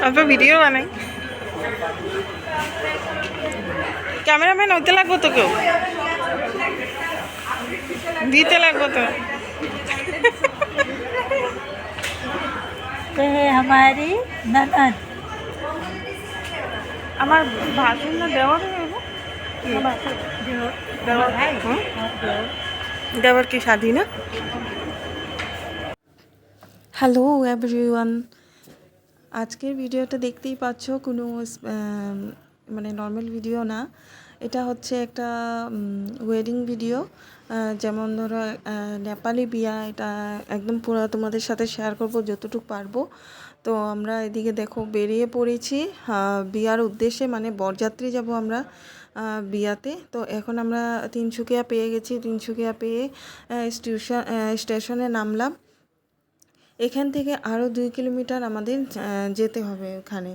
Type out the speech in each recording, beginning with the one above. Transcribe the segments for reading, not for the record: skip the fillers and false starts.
অল্প ভিডিও বানাই। ক্যামেরাম্যান হইতে লাগবো তো, কেউ দিতে লাগবো তো। हमारी ननद আমার ভাসুর না দেওয়ার দেওয়ার কি শাদি না। হ্যালো এভরিওয়ান, আজকের ভিডিওটা দেখতেই পাচ্ছ, কোনো মানে নর্মাল ভিডিও না, এটা হচ্ছে একটা ওয়েডিং ভিডিও। যেমন ধরো নেপালি বিয়া, এটা একদম পুরো তোমাদের সাথে শেয়ার করব যতটুকু পারবো। তো আমরা এদিকে দেখো বেরিয়ে পড়েছি বিয়ার উদ্দেশ্যে, মানে বরযাত্রী যাব আমরা বিয়াতে। তো এখন আমরা তিনসুকিয়া পেয়ে গেছি, তিনসুকিয়া পেয়ে স্টেশনে নামলাম। এখান থেকে আরও 2 কিলোমিটার আমাদের যেতে হবে ওখানে,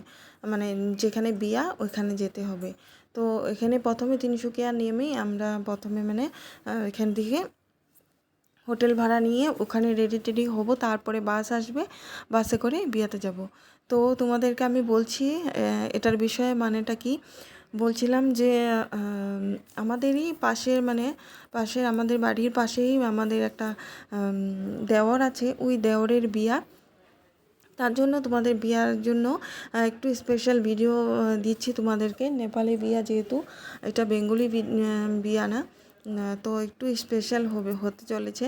মানে যেখানে বিয়া ওইখানে যেতে হবে। তো এখানে প্রথমে তিনসুকিয়া নেমেই আমরা প্রথমে মানে এখান থেকে হোটেল ভাড়া নিয়ে ওখানে রেডি হব, তারপরে বাস আসবে, বাসে করে বিয়াতে যাব। তো তোমাদেরকে আমি বলছি এটার বিষয়ে মানেটা কি। বলছিলাম যে আমাদেরই পাশের মানে আমাদের বাড়ির পাশেই আমাদের একটা দেওর আছে, ওই দেওরের বিয়া। তার জন্য তোমাদের বিয়ার জন্য একটু স্পেশাল ভিডিও দিচ্ছি তোমাদেরকে। নেপালি বিয়া যেহেতু, এটা বেঙ্গলি বিয়া না, তো একটু স্পেশাল হতে চলেছে।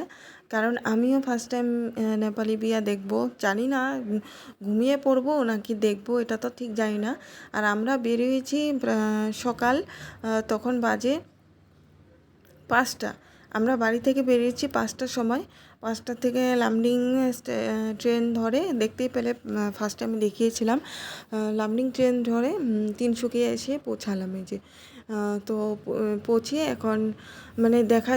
কারণ আমিও ফার্স্ট টাইম নেপালি বিয়া দেখব, জানি না ঘুমিয়ে পড়বো নাকি দেখবো, এটা তো ঠিক জানি না। আর আমরা বেরিয়েছি সকাল, তখন বাজে 5টা। আমরা বাড়ি থেকে বেরিয়েছি 5টার সময়। 5টা থেকে লামডিং ট্রেন ধরে, দেখতেই পেলে ফার্স্টে আমি দেখিয়েছিলাম, লামডিং ট্রেন ধরে তিনসুকিয়া এসে পৌঁছালাম। এই যে তো পৌঁছিয়ে এখন মানে দেখা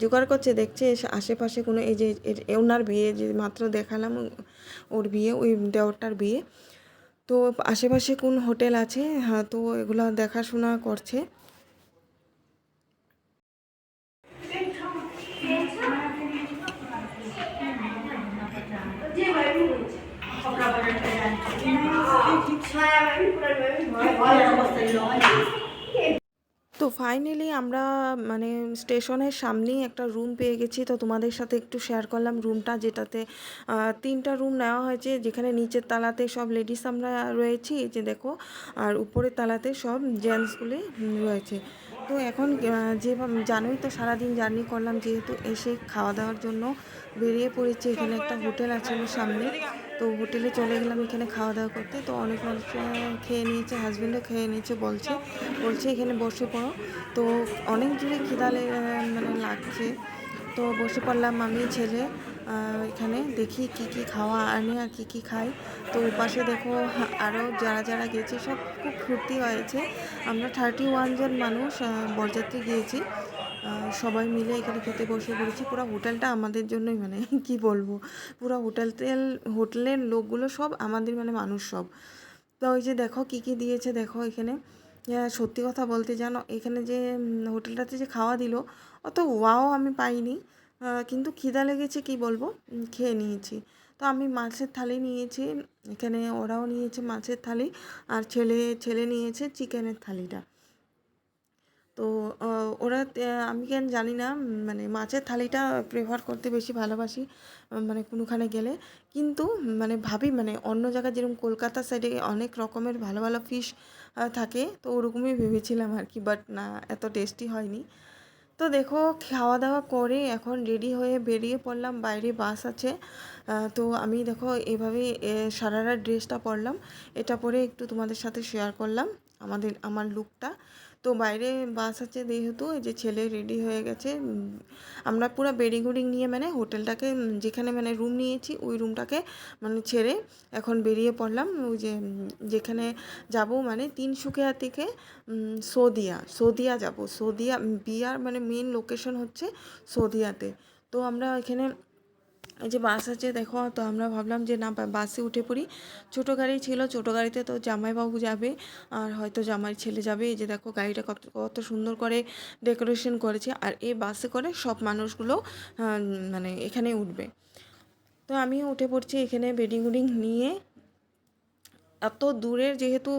জোগাড় করছে, দেখছে আশেপাশে কোনো, এই যে ওনার বিয়ে যে মাত্র দেখালাম, ওর বিয়ে, ওই দেওরটার বিয়ে। তো আশেপাশে কোন হোটেল আছে, হ্যাঁ, তো এগুলো দেখাশোনা করছে। তো ফাইনালি আমরা মানে স্টেশনের সামনেই একটা রুম পেয়ে গেছি। তো তোমাদের সাথে একটু শেয়ার করলাম রুমটা, যেটাতে 3টা রুম নেওয়া হয়েছে, যেখানে নিচের তালাতে সব লেডিস আমরা রয়েছি, এই যে দেখো, আর উপরের তালাতে সব জেন্টসগুলি রয়েছে। তো এখন যে জানোই তো সারাদিন জার্নি করলাম, যেহেতু এসে খাওয়া দাওয়ার জন্য বেরিয়ে পড়েছি। এখানে একটা হোটেল আছে আমার সামনে, তো হোটেলে চলে গেলাম এখানে খাওয়া দাওয়া করতে। তো অনেক মানুষ খেয়ে নিয়েছে, হাজব্যান্ডও খেয়ে নিয়েছে, বলছে এখানে বসে পড়ো। তো অনেক জোরে খিদা মানে লাগছে, তো বসে পড়লাম আমি ছেলে। এখানে দেখি কি কি খাওয়া আনে আর কি খাই। তো ওপাশে দেখো আরও যারা গেছে সব খুব ফুর্তি হয়েছে। আমরা 31 জন মানুষ বরযাত্রী গিয়েছি, সবাই মিলে এখানে খেতে বসে পড়েছি। পুরো হোটেলটা আমাদের জন্যই, মানে কি বলবো, পুরো হোটেলের লোকগুলো সব আমাদের, মানে মানুষ সব। তো ওই যে দেখো কি দিয়েছে দেখো এখানে। সত্যি কথা বলতে জানো, এখানে যে হোটেলটাতে যে খাওয়া দিল, অত ওয়াও আমি পাইনি, কিন্তু খিদা লেগেছে কি বলবো, খেয়ে নিয়েছি। তো আমি মাছের থালি নিয়েছি, এখানে ওরাও নিয়েছে মাছের থালি, আর ছেলে নিয়েছে চিকেনের থালিটা। তো ওরা আমি কেন জানি না, মানে মাছের থালিটা প্রেফার করতে বেশি ভালোবাসি মানে কোনোখানে গেলে। কিন্তু মানে ভাবি, মানে অন্য জায়গায় যেরকম কলকাতার সাইডে অনেক রকমের ভালো ভালো ফিশ থাকে, তো ওরকমই ভেবেছিলাম আর কি, বাট না, এত টেস্টি হয়নি। তো দেখো খাওয়া দাওয়া করে এখন রেডি হয়ে বেরিয়ে পড়লাম, বাইরে বাস আছে। তো আমি দেখো এভাবেই সারা রাত ড্রেসটা পরলাম, এটা পরে একটু তোমাদের সাথে শেয়ার করলাম আমার লুকটা। তো বাইরে বাস আছে যেহেতু, এই যে ছেলে রেডি হয়ে গেছে। আমরা পুরো বেডিগুড়ি নিয়ে মানে হোটেলটাকে, যেখানে মানে রুম নিয়েছি ওই রুমটাকে মানে ছেড়ে এখন বেরিয়ে পড়লাম, ওই যে যেখানে যাব, মানে তিনসুকিয়া থেকে সদিয়া যাব। সদিয়া বিয়ার মানে মেন লোকেশন হচ্ছে সদিয়াতে। তো আমরা এখানে এই যে বাস আছে দেখো, তো আমরা ভাবলাম যে না বাসে উঠে পড়ি। ছোটো গাড়ি ছিল, ছোটো গাড়িতে তো জামাইবাবু যাবে আর হয়তো জামাই ছেলে যাবে। এই যে দেখো গাড়িটা কত কত সুন্দর করে ডেকোরেশন করেছে, আর এই বাসে করে সব মানুষগুলো মানে এখানে উঠবে। তো আমিও উঠে পড়ছি এখানে বেডিং উডিং নিয়ে। এত দূরের যেহেতু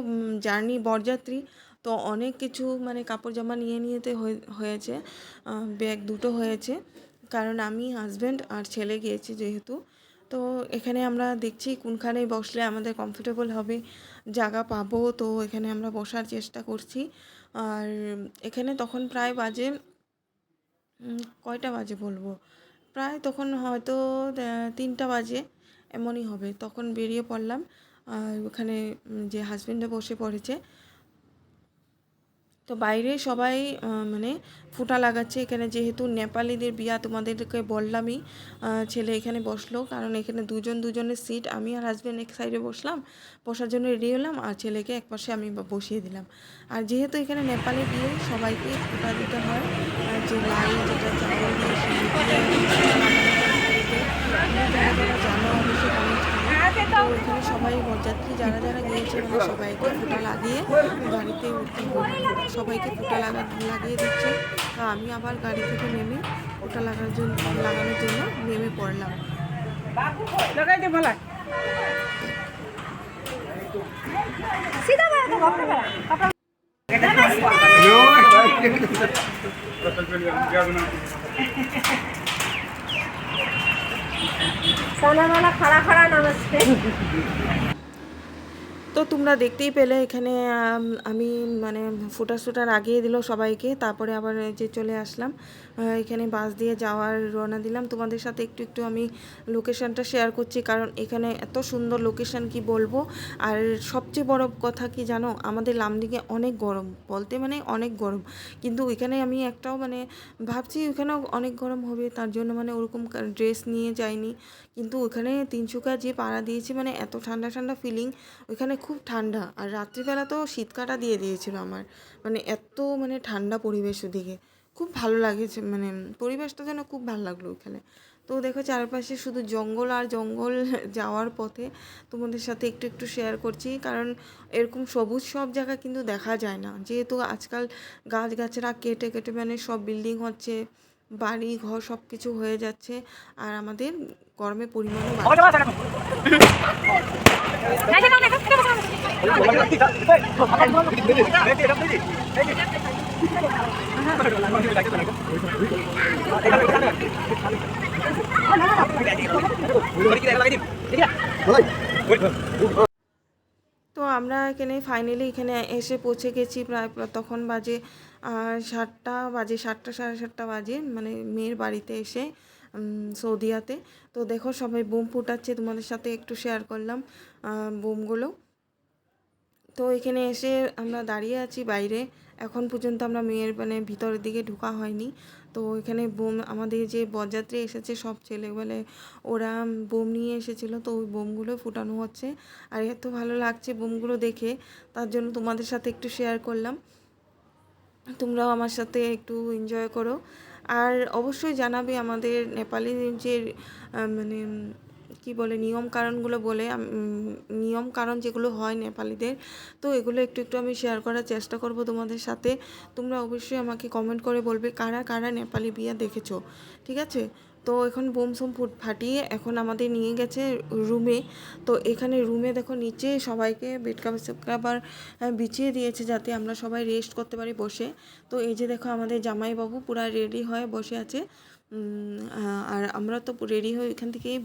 জার্নি বরযাত্রী, তো অনেক কিছু মানে কাপড় জামা নিয়ে নিয়েতে হয়েছে, ব্যাগ দুটো হয়েছে, কারণ আমি হাজব্যান্ড আর ছেলে গিয়েছি যেহেতু। তো এখানে আমরা দেখছি কোনখানে বসলে আমাদের কমফোর্টেবল হবে, জায়গা পাবো, তো এখানে আমরা বসার চেষ্টা করছি। আর এখানে তখন প্রায় বাজে কয়টা বাজে বলবো, প্রায় তখন হয়তো 3টা বাজে এমনই হবে। তখন বেরিয়ে পড়লাম, আর ওখানে যে হাজব্যান্ডে বসে পড়েছে। তো বাইরে সবাই মানে ফুটা লাগাচ্ছে এখানে, যেহেতু নেপালিদের বিয়া তোমাদেরকে বললামই। ছেলে এখানে বসলো, কারণ এখানে দুজনের সিট, আমি আর হাজব্যান্ড এক সাইডে বসলাম, বসার জন্য রেডি হলাম, আর ছেলেকে এক পাশে আমি বসিয়ে দিলাম। আর যেহেতু এখানে নেপালি বিয়ে সবাইকে ফুটা দিতে হয়, যে লাই যেটা চাউল দিয়ে সেই যারা যারা জানো অবশ্যই কমেন্ট করো। তো এখানে সবাই বরযাত্রী যারা যারা গিয়েছে মানে সবাইকে ফুটা লাগিয়ে গাড়িতে সবাইকে ফুটা লাগিয়ে দিচ্ছে। তা আমি আবার গাড়ি থেকে নেমে ফুটা লাগানোর জন্য নেমে পড়লাম। खड़ा खड़ा नमस्ते। তো তোমরা দেখতেই পেলে এখানে আমি মানে ফুটা লাগিয়ে দিল সবাইকে, তারপরে আবার যে চলে আসলাম এখানে বাস দিয়ে যাওয়ার রওনা দিলাম। তোমাদের সাথে একটু আমি লোকেশানটা শেয়ার করছি, কারণ এখানে এত সুন্দর লোকেশান কি বলবো। আর সবচেয়ে বড় কথা কি জানো, আমাদের লামডিংয়ে অনেক গরম, বলতে মানে অনেক গরম, কিন্তু ওইখানে আমি একটাও মানে ভাবছি ওইখানেও অনেক গরম হবে, তার জন্য মানে ওরকম ড্রেস নিয়ে যাইনি। কিন্তু ওখানে তিনসুকিয়া যে পাড়া দিয়েছি মানে এত ঠান্ডা ঠান্ডা ফিলিং, ওইখানে খুব ঠান্ডা। আর রাত্রিবেলা তো শীত কাটা দিয়ে দিয়েছিল আমার, মানে এত মানে ঠান্ডা পরিবেশ ওদিকে, খুব ভালো লাগেছে, মানে পরিবেশটা যেন খুব ভালো লাগলো ওইখানে। তো দেখো চারপাশে শুধু জঙ্গল আর জঙ্গল যাওয়ার পথে তোমাদের সাথে একটু শেয়ার করছি, কারণ এরকম সবুজ সব জায়গা কিন্তু দেখা যায় না, যেহেতু আজকাল গাছগাছরা কেটে কেটে মানে সব বিল্ডিং হচ্ছে, বাড়ি ঘর সব কিছু হয়ে যাচ্ছে, আর আমাদের গরমের পরিমাণও বাড়ছে। তো আমরা এখানে ফাইনালি এখানে এসে পৌঁছে গেছি, প্রায় তখন বাজে 7টা বাজে, 7টা সাড়ে 7টা বাজে, মানে মেয়ের বাড়িতে এসে সৌদিয়াতে। তো দেখো সবাই বোম ফুটাচ্ছে, তোমাদের সাথে একটু শেয়ার করলাম বোমগুলো। তো এখানে এসে আমরা দাঁড়িয়ে আছি বাইরে, এখন পর্যন্ত আমরা মেয়ের মানে ভিতরের দিকে ঢোকা হয়নি। তো এখানে বোম, আমাদের যে বরযাত্রী এসেছে সব ছেলেবেলে ওরা বোম নিয়ে এসেছিলো, তো ওই বোমগুলো ফুটানো হচ্ছে, আর এত ভালো লাগছে বোমগুলো দেখে, তার জন্য তোমাদের সাথে একটু শেয়ার করলাম। তোমরাও আমার সাথে একটু এনজয় করো, আর অবশ্যই জানাবে আমাদের নেপালি যে মানে কি বলে নিয়ম কারণগুলো বলে, নিয়ম কারণ যেগুলো হয় নেপালিদের, তো এগুলো একটু আমি শেয়ার করার চেষ্টা করব তোমাদের সাথে। তোমরা অবশ্যই আমাকে কমেন্ট করে বলবে কারা কারা নেপালি বিয়া দেখেছো, ঠিক আছে? তো এখন বোম সোম ফাটিয়ে এখন আমাদের নিয়ে গেছে রুমে। তো এখানে রুমে দেখো নিচে সবাইকে বেড কাভার বিছিয়ে দিয়েছে, যাতে আমরা সবাই রেস্ট করতে পারি বসে। তো এই যে দেখো আমাদের জামাইবাবু পুরা রেডি হয়ে বসে আছে, আর আমরা তো রেডি হয়ে এখান থেকেই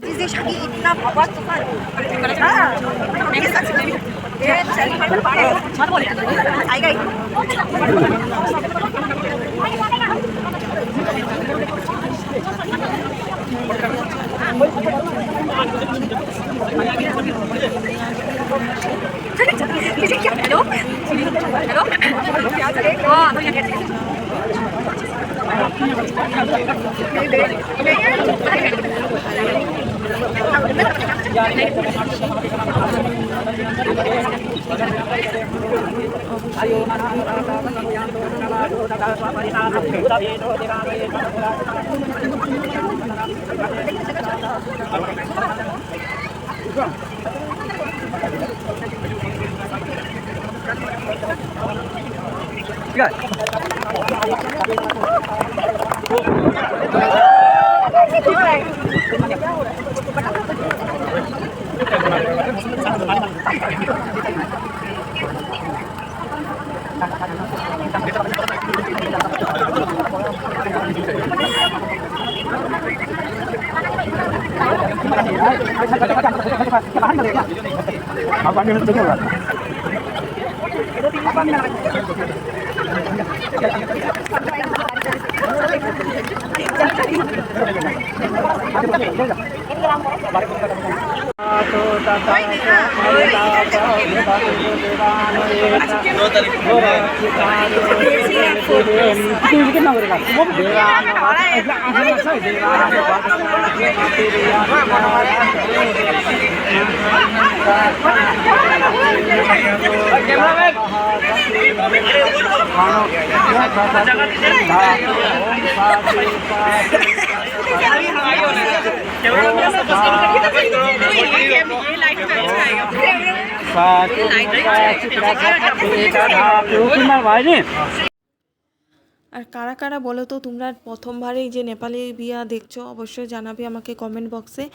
আর কারা কারা বলো তো তোমরা প্রথমবারেই যে নেপালি বিয়া দেখছো অবশ্যই জানাবে আমাকে কমেন্ট বক্সে।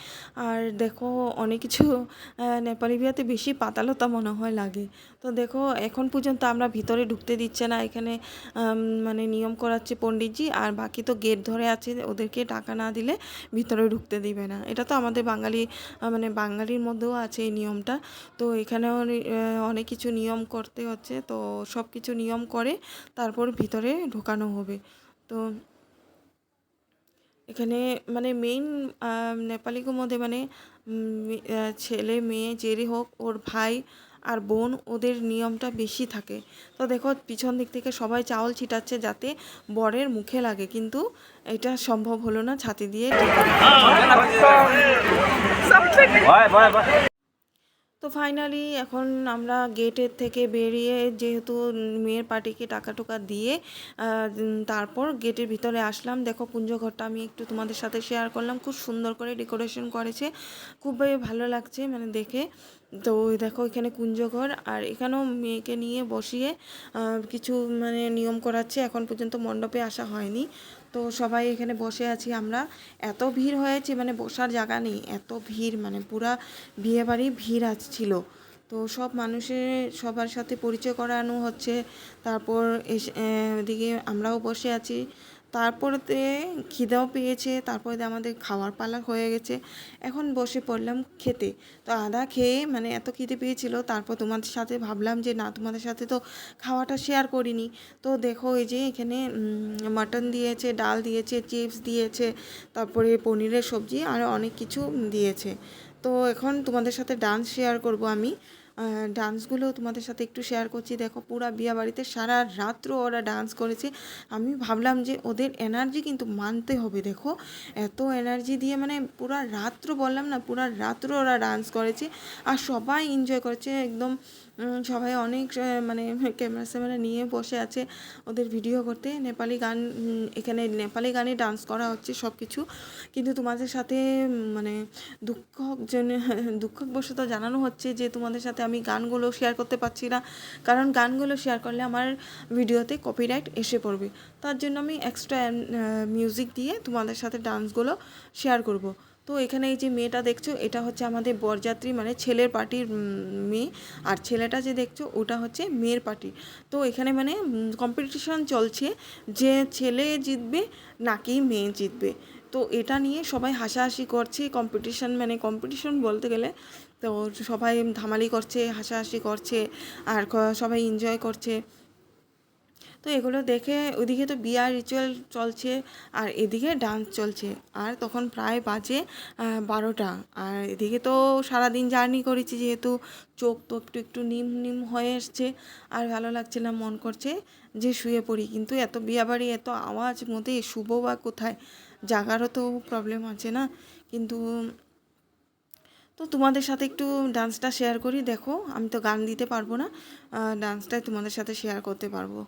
আর দেখো অনেক কিছু নেপালি বিয়াতে বেশি পাতালতা মনে হয় লাগে। তো দেখো এখন পর্যন্ত আমরা ভিতরে ঢুকতে দিচ্ছে না, এখানে মানে নিয়ম করাচ্ছে পণ্ডিতজি, আর বাকি তো গেট ধরে আছে, ওদেরকে টাকা না দিলে ভিতরে ঢুকতে দিবে না। এটা তো আমাদের বাঙালি মানে বাঙালির মধ্যেও আছে এই নিয়মটা। তো এখানেও অনেক কিছু নিয়ম করতে হচ্ছে, তো সব কিছু নিয়ম করে তারপর ভিতরে ঢোকানো হবে। তো এখানে মানে মেইন নেপালিগো মধ্যে মানে ছেলে মেয়ে যেরই হোক ওর ভাই আর বোন ওদের নিয়মটা বেশি থাকে। তো দেখো পিছন দিক থেকে সবাই চাউল ছিটাচ্ছে যাতে বরের মুখে লাগে, কিন্তু এটা সম্ভব হলো না ছাতি দিয়ে ঢেকে রাখা। তো ফাইনালি এখন আমরা গেটের থেকে বেরিয়ে যেহেতু মেয়ের পার্টিকে টাকা টুকা দিয়ে তারপর গেটের ভিতরে আসলাম। দেখো কুঞ্জঘরটা আমি একটু তোমাদের সাথে শেয়ার করলাম, খুব সুন্দর করে ডেকোরেশন করেছে, খুবই ভালো লাগছে মানে দেখে। তো দেখো এখানে কুঞ্জঘর, আর এখানেও মেয়েকে নিয়ে বসিয়ে কিছু মানে নিয়ম করাচ্ছে, এখন পর্যন্ত মণ্ডপে আসা হয়নি। তো সবাই এখানে বসে আছি আমরা, এত ভিড় হয়েছে মানে বসার জায়গা নেই, এত ভিড় মানে পুরা বিয়েবাড়ি ভিড় আসছিল। তো সব মানুষের সবার সাথে পরিচয় করানো হচ্ছে, তারপর এদিকে আমরাও বসে আছি। তারপরেতে খিদেও পেয়েছে, তারপরে আমাদের খাওয়ার পালা হয়ে গেছে, এখন বসে পড়লাম খেতে। তো আধা খেয়ে মানে এত খিদে পেয়েছিল, তারপর তোমাদের সাথে ভাবলাম যে না তোমাদের সাথে তো খাওয়াটা শেয়ার করিনি। তো দেখো এই যে এখানে মাটন দিয়েছে, ডাল দিয়েছে, চিপস দিয়েছে, তারপরে পনিরের সবজি আর অনেক কিছু দিয়েছে। তো এখন তোমাদের সাথে ডান্স শেয়ার করব আমি, ডান্সগুলো তোমাদের সাথে একটু শেয়ার করছি। দেখো পুরা বিয়া বাড়িতে সারা রাত্র ওরা ডান্স করেছে, আমি ভাবলাম যে ওদের এনার্জি কিন্তু মানতে হবে। দেখো এত এনার্জি দিয়ে মানে পুরা রাত্র, বললাম না পুরা রাত্র ওরা ডান্স করেছে, আর সবাই এনজয় করেছে একদম। সবাই অনেক মানে ক্যামেরা স্যামেরা নিয়ে বসে আছে ওদের ভিডিও করতে। নেপালি গান, এখানে নেপালি গানে ডান্স করা হচ্ছে সব কিছু, কিন্তু তোমাদের সাথে মানে দুঃখবশত জানানো হচ্ছে যে তোমাদের সাথে আমি গানগুলো শেয়ার করতে পারছি না, কারণ গানগুলো শেয়ার করলে আমার ভিডিওতে কপিরাইট এসে পড়বে। তার জন্য আমি এক্সট্রা মিউজিক দিয়ে তোমাদের সাথে ডান্সগুলো শেয়ার করব। তো এখানে এই যে মেয়েটা দেখছো এটা হচ্ছে আমাদের বরযাত্রী মানে ছেলের পার্টির মেয়ে, আর ছেলেটা যে দেখছো ওটা হচ্ছে মেয়ের পার্টি। তো এখানে মানে কম্পিটিশন চলছে যে ছেলে জিতবে নাকি মেয়ে জিতবে। তো এটা নিয়ে সবাই হাসাহাসি করছে, কম্পিটিশন মানে কম্পিটিশন বলতে গেলে তো সবাই ধামালি করছে, হাসাহাসি করছে, আর সবাই এনজয় করছে। তো এগুলো দেখে ওইদিকে তো বিয়ার রিচুয়াল চলছে আর এদিকে ডান্স চলছে, আর তখন প্রায় বাজে 12টা। আর এদিকে তো সারাদিন জার্নি করেছি যেহেতু চোখ তো একটু একটু নিম নিম হয়ে এসছে, আর ভালো লাগছে না, মন করছে যে শুয়ে পড়ি, কিন্তু এত বিয়াবাড়ি এত আওয়াজ মধ্যে শুবো বা কোথায়, জাগারও তো প্রবলেম আছে না। কিন্তু তো তোমাদের সাথে একটু ডান্সটা শেয়ার করি। দেখো আমি তো গান দিতে পারবো না, ডান্সটাই তোমাদের সাথে শেয়ার করতে পারবো।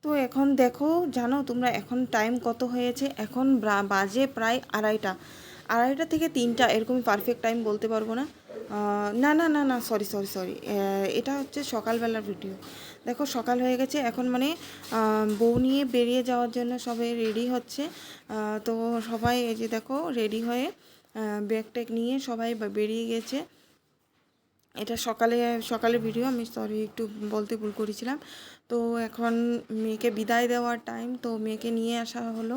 তো এখন দেখো, জানো তোমরা এখন টাইম কত হয়েছে? এখন বাজে প্রায় আড়াইটা, আড়াইটা থেকে তিনটা এরকমই, পারফেক্ট টাইম বলতে পারবো না। না না না না, সরি সরি সরি, এটা হচ্ছে সকালবেলার ভিডিও। দেখো সকাল হয়ে গেছে এখন, মানে বউ নিয়ে বেরিয়ে যাওয়ার জন্য সবাই রেডি হচ্ছে। তো সবাই এই যে দেখো রেডি হয়ে ব্যাগ ট্যাগ নিয়ে সবাই বেরিয়ে গেছে। এটা সকালের ভিডিও, আমি সরি একটু বলতে ভুল করেছিলাম। তো এখন মেয়েকে বিদায় দেওয়ার টাইম, তো মেয়েকে নিয়ে আসা হলো।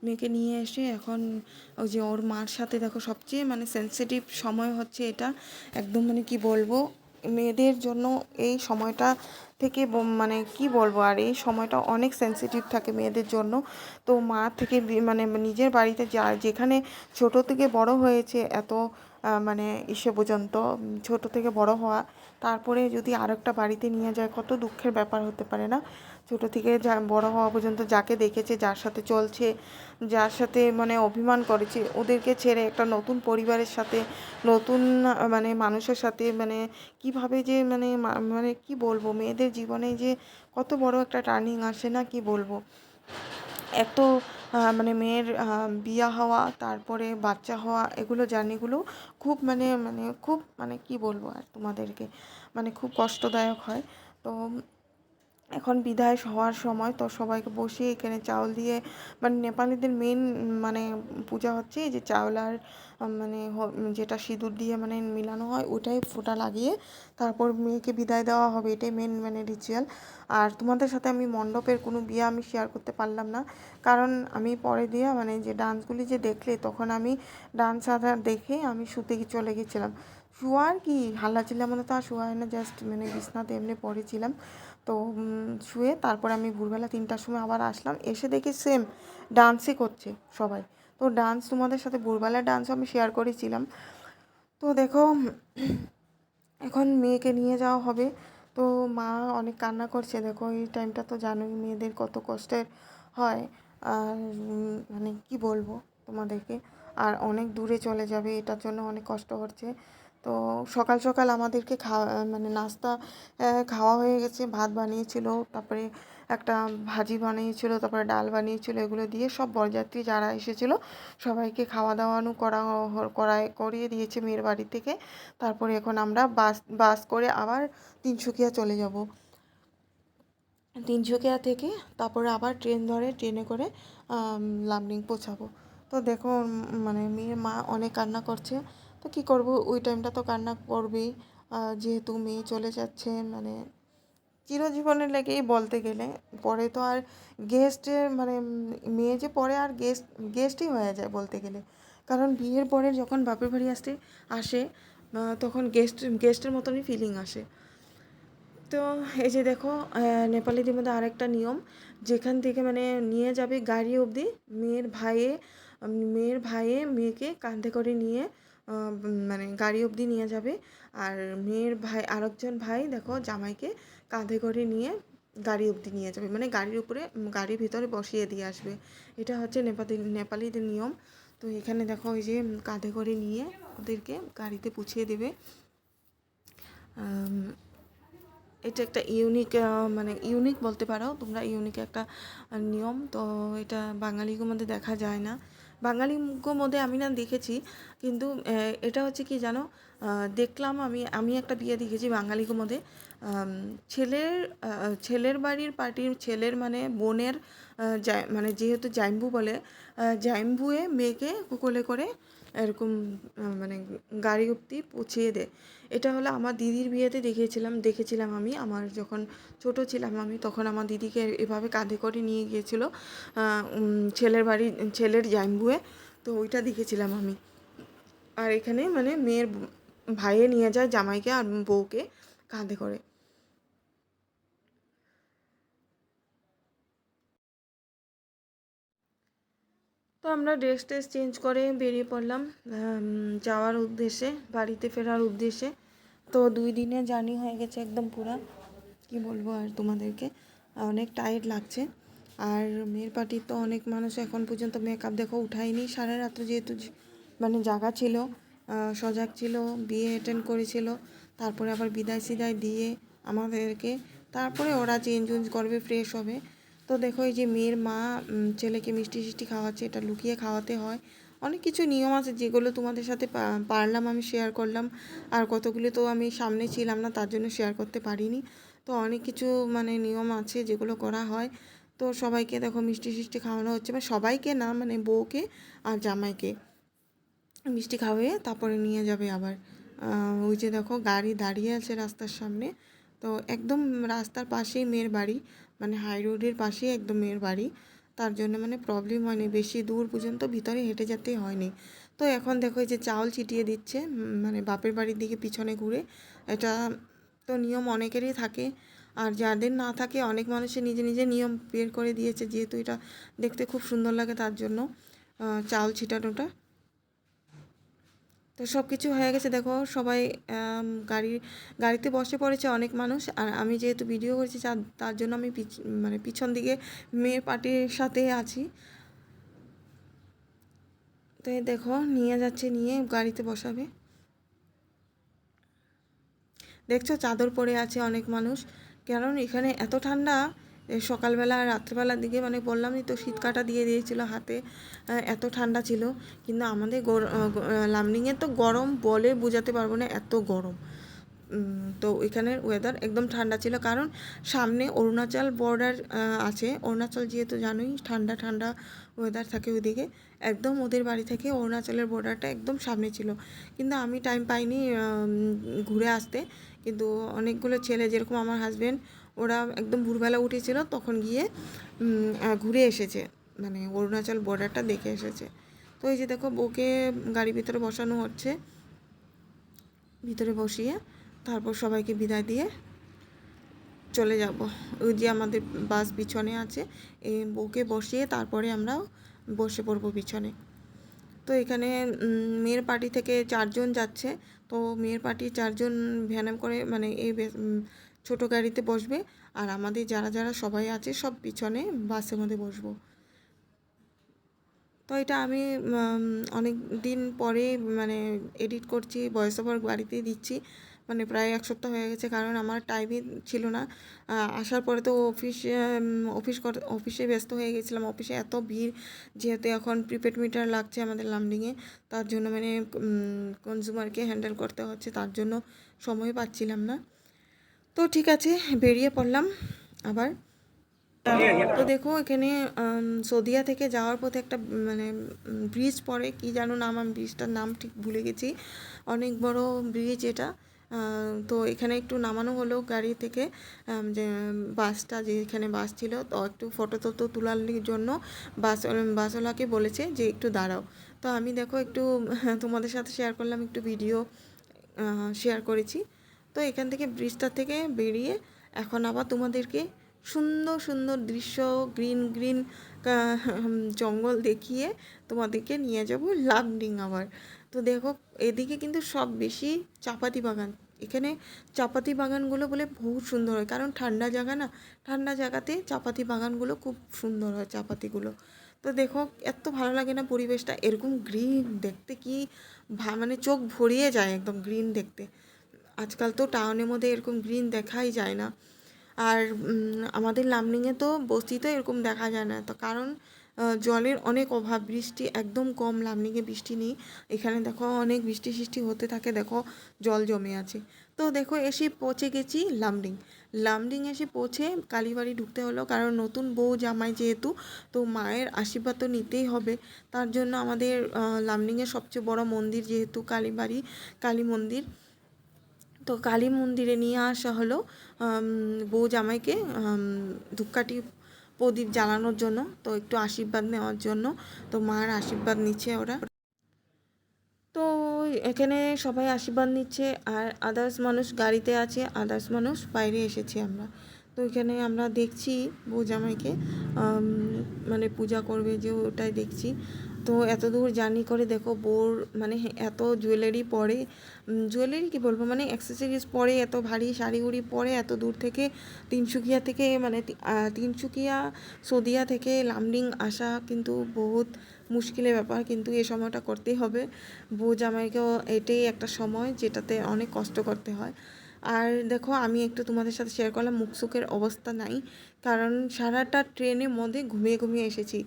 মেয়েকে নিয়ে এসে এখন ওই যে ওর মার সাথে দেখো, সবচেয়ে মানে সেন্সিটিভ সময় হচ্ছে এটা, একদম মানে কি বলবো, মেয়েদের জন্য এই সময়টা থেকে মানে কি বলবো, আর এই সময়টা অনেক সেন্সিটিভ থাকে মেয়েদের জন্য। তো মা থেকে মানে নিজের বাড়িতে যেখানে ছোট থেকে বড় হয়েছে, এত মানে ইসে পর্যন্ত ছোট থেকে বড় হওয়া, তারপরে যদি আরেকটা বাড়িতে নিয়ে যায়, কত দুঃখের ব্যাপার হতে পারে না? ছোট থেকে বড় হওয়া পর্যন্ত যাকে দেখেছে, যার সাথে চলছে, যার সাথে মানে অভিমান করেছে, ওদেরকে ছেড়ে একটা নতুন পরিবারের সাথে, নতুন মানে মানুষের সাথে, মানে কিভাবে যে মানে মানে কি বলবো, মেয়েদের জীবনে যে কত বড় একটা টার্নিং আসে না, কি বলবো। এত মানে মেয়ের বিয়ে হওয়া, তারপরে বাচ্চা হওয়া, এগুলো জার্নিগুলো খুব মানে মানে খুব মানে কি বলবো আর তোমাদেরকে, মানে খুব কষ্টদায়ক হয়। তো এখন বিদায় হওয়ার সময়, তো সবাইকে বসিয়ে এখানে চাউল দিয়ে, মানে নেপালিদের মেন মানে পূজা হচ্ছে এই যে চাউল আর মানে যেটা সিঁদুর দিয়ে মানে মিলানো হয়, ওটাই ফোঁটা লাগিয়ে তারপর মেয়েকে বিদায় দেওয়া হবে, এটাই মেন মানে রিচুয়াল। আর তোমাদের সাথে আমি মণ্ডপের কোনো বিয়ে আমি শেয়ার করতে পারলাম না, কারণ আমি পরে দিয়ে মানে যে ডান্সগুলি যে দেখলে, তখন আমি ডান্স আধার দেখে আমি শুতে চলে গেছিলাম। শোয়ার কি হাল্লা চিল্লা, মানে তো আর শোয়া হয় না, জাস্ট মানে বিছনাতে এমনি পড়েছিলাম। তো শুয়ে তারপরে আমি ভোরবেলা 3টার সময় আবার আসলাম, এসে দেখি সেম ডান্সই করছে সবাই। তো ডান্স তোমাদের সাথে ভোরবেলার ডান্স আমি শেয়ার করেছিলাম। তো দেখো এখন মেয়েকে নিয়ে যাওয়া হবে। তো মা অনেক কান্না করছে, দেখো এই টাইমটা তো জানোই মেয়েদের কত কষ্টের হয়। আর মানে কি বলবো তোমাদেরকে, আর অনেক দূরে চলে যাবে, এটার জন্য অনেক কষ্ট হচ্ছে। তো সকাল সকাল আমাদেরকে খাওয়া মানে নাস্তা খাওয়া হয়ে গেছে, ভাত বানিয়েছিল, তারপরে একটা ভাজি বানিয়েছিল, তারপরে ডাল বানিয়েছিল, এগুলো দিয়ে সব বরযাত্রী যারা এসেছিলো সবাইকে খাওয়া দাওয়ানো করিয়ে দিয়েছে মেয়ের বাড়ি থেকে। তারপরে এখন আমরা বাস করে আবার তিনসুকিয়া চলে যাব। তিনসুকিয়া থেকে তারপরে আবার ট্রেনে করে লামডিং পৌঁছাবো। তো দেখো মানে মেয়ের মা অনেক কান্না করছে। তো কী করব, ওই টাইমটা তো কান্না করবেই, যেহেতু মেয়ে চলে যাচ্ছে, মানে চিরজীবনের লেগেই বলতে গেলে। পরে তো আর গেস্টের মানে মেয়ে যে পরে আর গেস্টই হয়ে যায় বলতে গেলে। কারণ বিয়ের পরে যখন বাপের বাড়ি আসে তখন গেস্টের মতনই ফিলিং আসে। তো এই যে দেখো নেপালিদের মধ্যে আরেকটা নিয়ম, যেখান থেকে মানে নিয়ে যাবে গাড়ি অবধি, মেয়ের ভাইয়ে মেয়েকে কাঁধে করে নিয়ে মানে গাড়ি অবধি নিয়ে যাবে। আর মেয়ের ভাই আরেকজন ভাই দেখো জামাইকে কাঁধে করে নিয়ে গাড়ি অবধি নিয়ে যাবে, মানে গাড়ির ভিতরে বসিয়ে দিয়ে আসবে। এটা হচ্ছে নেপালিদের নিয়ম। তো এখানে দেখো ওই যে কাঁধে করে নিয়ে ওদেরকে গাড়িতে পুছিয়ে দেবে। এটা একটা ইউনিক বলতে পারো তোমরা, ইউনিক একটা নিয়ম। তো এটা বাঙালির মধ্যে দেখা যায় না, বাঙালির মধ্যে আমি না দেখেছি, কিন্তু এটা হচ্ছে কি জানো, দেখলাম আমি একটা বিয়ে দেখেছি বাঙালির মধ্যে। ছেলের বাড়ির পার্টির ছেলের মানে বোনের মানে যেহেতু জাইম্বু বলে, জাইম্বুয়ে মেয়েকে কোলে করে এরকম মানে গাড়ি অবধি পৌঁছিয়ে দেয়। এটা হলো আমার দিদির বিয়েতে দেখেছিলাম আমি, আমার যখন ছোট ছিলাম আমি, তখন আমার দিদিকে এভাবে কাঁধে করে নিয়ে গিয়েছিলো ছেলের জাইম্বুয়ে। তো ওইটা দেখেছিলাম আমি। আর এখানে মানে মেয়ের ভাইয়ে নিয়ে যায় জামাইকে আর বউকে কাঁধে করে। তো আমরা ড্রেস চেঞ্জ করে বেরিয়ে পড়লাম যাওয়ার উদ্দেশ্যে, বাড়িতে ফেরার উদ্দেশ্যে। তো 2 দিনের জার্নি হয়ে গেছে একদম পুরা, কি বলবো আর তোমাদেরকে, অনেক টায়ার্ড লাগছে। আর মেয়ের পার্টির তো অনেক মানুষ এখন পর্যন্ত মেকআপ দেখো উঠায়নি, সারা রাত্র যেহেতু মানে জাগা ছিল, সজাগ ছিল, বিয়ে অ্যাটেন্ড করেছিল, তারপরে আবার বিদায় দিয়ে আমাদেরকে, তারপরে ওরা চেঞ্জ করবে, ফ্রেশ হবে। তো দেখো এই যে মেয়ের মা ছেলেকে মিষ্টি খাওয়াচ্ছে, এটা লুকিয়ে খাওয়াতে হয়। অনেক কিছু নিয়ম আছে যেগুলো তোমাদের সাথে পারলাম আমি শেয়ার করলাম, আর কতগুলো তো আমি সামনে ছিলাম না, তার জন্য শেয়ার করতে পারিনি। তো অনেক কিছু মানে নিয়ম আছে যেগুলো করা হয়। তো সবাইকে দেখো মিষ্টি খাওয়ানো হচ্ছে, বা সবাইকে না, মানে বউকে আর জামাইকে মিষ্টি খাওয়িয়ে তারপরে নিয়ে যাবে আবার। ওই যে দেখো গাড়ি দাঁড়িয়ে আছে রাস্তার সামনে। তো একদম রাস্তার পাশেই মেয়ের বাড়ি, মানে হাই রোডের পাশেই একদম মেয়ের বাড়ি, তার জন্য মানে প্রবলেম হয়নি, বেশি দূর পর্যন্ত ভিতরে হেঁটে যেতে হয়নি। তো এখন দেখো এই যে চাউল ছিটিয়ে দিচ্ছে মানে বাপের বাড়ির দিকে পিছনে ঘুরে। এটা তো নিয়ম অনেকেরই থাকে, আর যাদের না থাকে অনেক মানুষের নিজে নিয়ম বের করে দিয়েছে, যেহেতু এটা দেখতে খুব সুন্দর লাগে তার জন্য চাউল ছিটানোটা। তো সব কিছু হয়ে গেছে দেখো, সবাই গাড়িতে বসে পড়েছে অনেক মানুষ। আর আমি যেহেতু ভিডিও করছি তার জন্য আমি মানে পিছন দিকে মেয়ের পার্টির সাথে আছি। তো এই দেখো নিয়ে গাড়িতে বসাবে। দেখছো চাদর পরে আছে অনেক মানুষ, কারণ এখানে এত ঠান্ডা। সকালবেলা রাত্রেবেলার দিকে মানে বললামই তো, শীত কাটা দিয়ে দিয়েছিল হাতে, এত ঠান্ডা ছিল। কিন্তু আমাদের লামডিংয়ে তো গরম বলে বোঝাতে পারবো না, এত গরম। তো এখানের ওয়েদার একদম ঠান্ডা ছিল, কারণ সামনে অরুণাচল বর্ডার আছে। অরুণাচল যেহেতু জানোই ঠান্ডা ওয়েদার থাকে ওইদিকে, একদম ওদের বাড়ি থেকে অরুণাচলের বর্ডারটা একদম সামনে ছিল। কিন্তু আমি টাইম পাইনি ঘুরে আসতে, কিন্তু অনেকগুলো ছেলে যেরকম আমার হাজব্যান্ড, ওরা একদম ভোরবেলা উঠেছিল, তখন গিয়ে ঘুরে এসেছে, মানে অরুণাচল বর্ডারটা দেখে এসেছে। তো এই যে দেখো বউকে গাড়ির ভিতরে বসানো হচ্ছে, ভিতরে বসিয়ে তারপর সবাইকে বিদায় দিয়ে চলে যাব। ওই যে আমাদের বাস পিছনে আছে, এই বউকে বসিয়ে তারপরে আমরাও বসে পড়বো পিছনে। তো এখানে মেয়ের পার্টি থেকে 4 জন যাচ্ছে। তো মেয়ের পার্টি 4 জন ভ্যানে করে, মানে এই ছোটো গাড়িতে বসবে, আর আমাদের যারা সবাই আছে সব পিছনে বাসের মধ্যে বসবো। তো এটা আমি অনেক দিন পরে মানে এডিট করছি, ভয়েস ওভার বাড়িতেই দিচ্ছি, মানে প্রায় 1 সপ্তাহ হয়ে গেছে, কারণ আমার টাইমই ছিল না। আসার পরে তো অফিসে ব্যস্ত হয়ে গেছিলাম। অফিসে এত ভিড়, যেহেতু এখন প্রিপেড মিটার লাগছে আমাদের লামডিংয়ে, তার জন্য মানে কনজিউমারকে হ্যান্ডেল করতে হচ্ছে, তার জন্য সময় পাচ্ছিলাম না। তো ঠিক আছে, বেরিয়ে পড়লাম আবার। তো দেখো এখানে সৌদিয়া থেকে যাওয়ার পথে একটা মানে ব্রিজ পড়ে, কি জানো নাম, আমি ব্রিজটার নাম ঠিক ভুলে গেছি। অনেক বড় ব্রিজ এটা। তো এখানে একটু নামানো হলো গাড়ি থেকে, যে বাসটা, যে এখানে বাস ছিল, তো একটু ফটো তোলার জন্য বাসওয়ালাকে বলেছে যে একটু দাঁড়াও। তো আমি দেখো একটু তোমাদের সাথে শেয়ার করলাম, একটু ভিডিও শেয়ার করেছি। তো এখান থেকে ব্রিজটা থেকে বেরিয়ে এখন আবার তোমাদেরকে সুন্দর সুন্দর দৃশ্য, গ্রিন গ্রিন জঙ্গল দেখিয়ে তোমাদেরকে নিয়ে যাব লামডিং আবার। তো দেখো এদিকে কিন্তু সব বেশি চাপাতি বাগান। এখানে চাপাতি বাগানগুলো বলে বহুত সুন্দর হয়, কারণ ঠান্ডা জায়গা না, ঠান্ডা জায়গাতে চাপাতি বাগানগুলো খুব সুন্দর হয়, চাপাতিগুলো। তো দেখো এত ভালো লাগে না পরিবেশটা, এরকম গ্রিন দেখতে কি মানে চোখ ভরিয়ে যায় একদম গ্রিন দেখতে। আজকাল তো টাউনের মধ্যে এরকম গ্রিন দেখাই যায় না। আর আমাদের লামডিংয়ে তো বস্তিতে এরকম দেখা যায় না, তো কারণ জলের অনেক অভাব, বৃষ্টি একদম কম, লামডিংয়ে বৃষ্টি নেই। এখানে দেখো অনেক বৃষ্টি হতে থাকে, দেখো জল জমে আছে। তো দেখো এসে পৌঁছে গেছি লামডিং এসে পৌঁছে কালীবাড়ি ঢুকতে হলো, কারণ নতুন বউ জামাই যেহেতু, তো মায়ের আশীর্বাদ তো নিতেই হবে। তার জন্য আমাদের লামডিংয়ের সবচেয়ে বড় মন্দির যেহেতু কালীবাড়ি, কালী মন্দির, তো কালী মন্দিরে নিয়ে আসা হলো বউ জামাইকে ধূপকাঠি প্রদীপ জ্বালানোর জন্য, তো একটু আশীর্বাদ নেওয়ার জন্য। তো মার আশীর্বাদ নিচ্ছে ওরা। তো এখানে সবাই আশীর্বাদ নিচ্ছে, আর আদার্স মানুষ গাড়িতে আছে, আদার্স মানুষ বাইরে এসেছি আমরা। তো এখানে আমরা দেখছি বউ জামাইকে মানে পূজা করবে, যে ওটাই দেখছি। তো এত দূর জার্নি করে দেখো বউর মানে এত জুয়েলারি পরে, জুয়েলারি কী বলবো, মানে অ্যাক্সেসরিজ পরে, এত ভারী শাড়ি উড়ি পরে, এত দূর থেকে তিনসুকিয়া থেকে মানে তিনসুকিয়া সৌদিয়া থেকে লামডিং আসা কিন্তু বহুত মুশকিলের ব্যাপার, কিন্তু এই সময়টা করতেই হবে। বউ জামাইকেও এটাই একটা সময় যেটাতে অনেক কষ্ট করতে হয়। আর দেখো আমি একটু তোমাদের সাথে শেয়ার করলাম, মুখসুখের অবস্থা নাই, কারণ সারাটা ট্রেনের মধ্যে ঘুমিয়ে এসেছি,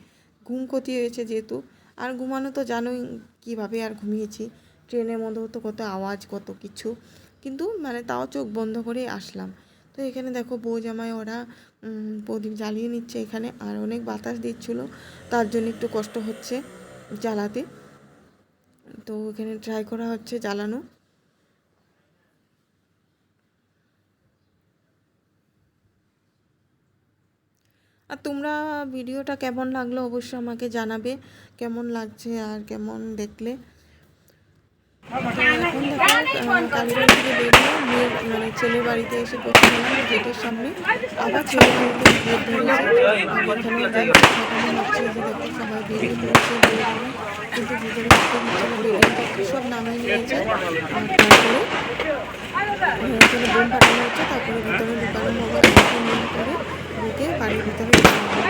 ঘুম ক্ষতি হয়েছে যেহেতু। আর ঘুমানো তো জানোই কীভাবে আর ঘুমিয়েছি, ট্রেনের মধ্যেও তো কত আওয়াজ কত কিছু, কিন্তু মানে তাও চোখ বন্ধ করে আসলাম। তো এখানে দেখো বউ জামাই ওরা প্রদীপ জ্বালিয়ে নিচ্ছে এখানে, আর অনেক বাতাস দিচ্ছিলো, তার জন্য একটু কষ্ট হচ্ছে জ্বালাতে। তো এখানে ট্রাই করা হচ্ছে জ্বালানো। আর তোমরা ভিডিওটা কেমন লাগলো অবশ্যই আমাকে জানাবে, কেমন লাগছে আর কেমন দেখলে। তো এখন দেখো কালীবাড়ি থেকে বেরিয়ে মেয়ের মানে ছেলের বাড়িতে এসে পৌঁছে গেলাম গেটের সামনে, আবার ছেলের বাড়িতে গেট ধরেছে। আর এখানে দেখানো হচ্ছে যে দেখো সবাই বেরিয়ে পড়েছে, কিন্তু ভিতরে ঢুকতে দিচ্ছে না, বেরিয়ে সব নামিয়ে নিয়েছে। আর তারপরে এখানে বোম ফাটানো হচ্ছে, তারপরে ভিতরে ঢুকানো হবে, আমাকে নিয়ে করে ঢুকে বাড়ির ভিতরে ঢুকানো হবে।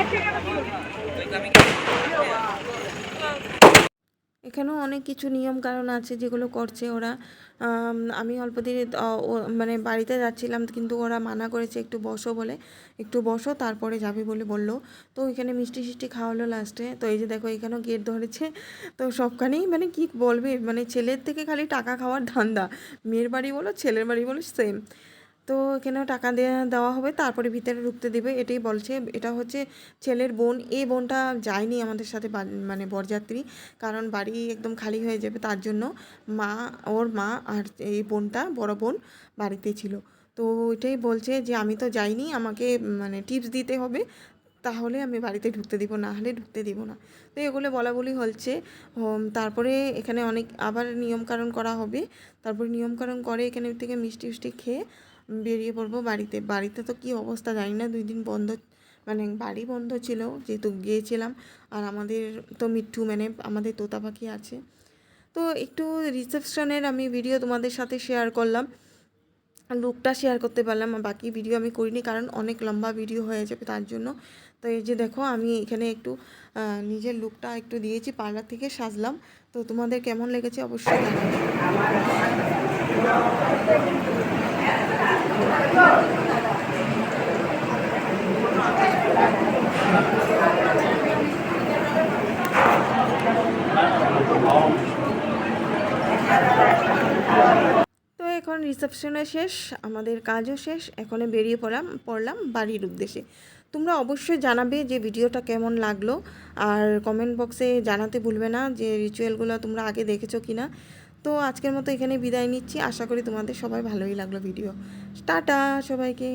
এখানেও অনেক কিছু নিয়ম কারণ আছে যেগুলো করছে ওরা। আমি অল্প দিনে মানে বাড়িতে যাচ্ছিলাম, কিন্তু ওরা মানা করেছে একটু বসো বলে, একটু বসো তারপরে যাবে বলে বললো। তো এখানে মিষ্টি খাওয়ালো লাস্টে। তো এই যে দেখো এখানেও গেট ধরেছে। তো সবখানেই মানে কি বলবে, মানে ছেলের থেকে খালি টাকা খাওয়ার ধান্দা, মেয়ের বাড়ি বলো ছেলের বাড়ি বলো সেম। তো এখানেও টাকা দেওয়া হবে, তারপরে ভিতরে ঢুকতে দেবে, এটাই বলছে। এটা হচ্ছে ছেলের বোন, এই বোনটা যায়নি আমাদের সাথে মানে বরযাত্রী, কারণ বাড়ি একদম খালি হয়ে যাবে, তার জন্য ওর মা আর এই বোনটা বড় বোন বাড়িতে ছিল। তো ওইটাই বলছে যে আমি তো যাইনি, আমাকে মানে টিপস দিতে হবে, তাহলে আমি বাড়িতে ঢুকতে দিব, না হলে ঢুকতে দিব না। তো এগুলো বলাবলি হচ্ছে। তারপরে এখানে অনেক আবার নিয়মকানুন করা হবে, তারপর নিয়মকানুন করে এখানে থেকে মিষ্টি খেয়ে বেরিয়ে পড়বো বাড়িতে তো কী অবস্থা জানি না, 2 দিন বন্ধ, মানে বাড়ি বন্ধ ছিল যেহেতু গিয়েছিলাম। আর আমাদের তো মিঠু মানে আমাদের তোতা পাখি আছে। তো একটু রিসেপশনের আমি ভিডিও তোমাদের সাথে শেয়ার করলাম, লুকটা শেয়ার করতে পারলাম। বাকি ভিডিও আমি করিনি কারণ অনেক লম্বা ভিডিও হয়ে যাবে তার জন্য। তো এই যে দেখো আমি এখানে একটু নিজের লুকটা একটু দিয়েছি, পার্লার থেকে সাজলাম। তো তোমাদের কেমন লেগেছে অবশ্যই জানাবে। তো এখন রিসেপশনে শেষ, আমাদের কাজও শেষ, এখন বেরিয়ে পড়লাম বাড়ির উদ্দেশ্যে। তোমরা অবশ্যই জানাবে যে ভিডিওটা কেমন লাগলো, আর কমেন্ট বক্সে জানাতে ভুলবে না যে রিচুয়ালগুলো তোমরা আগে দেখেছো কি না। তো আজকের মতো এখানে বিদায় নিচ্ছি, আশা করি তোমাদের সবাই ভালোই লাগলো ভিডিও। টাটা সবাইকে।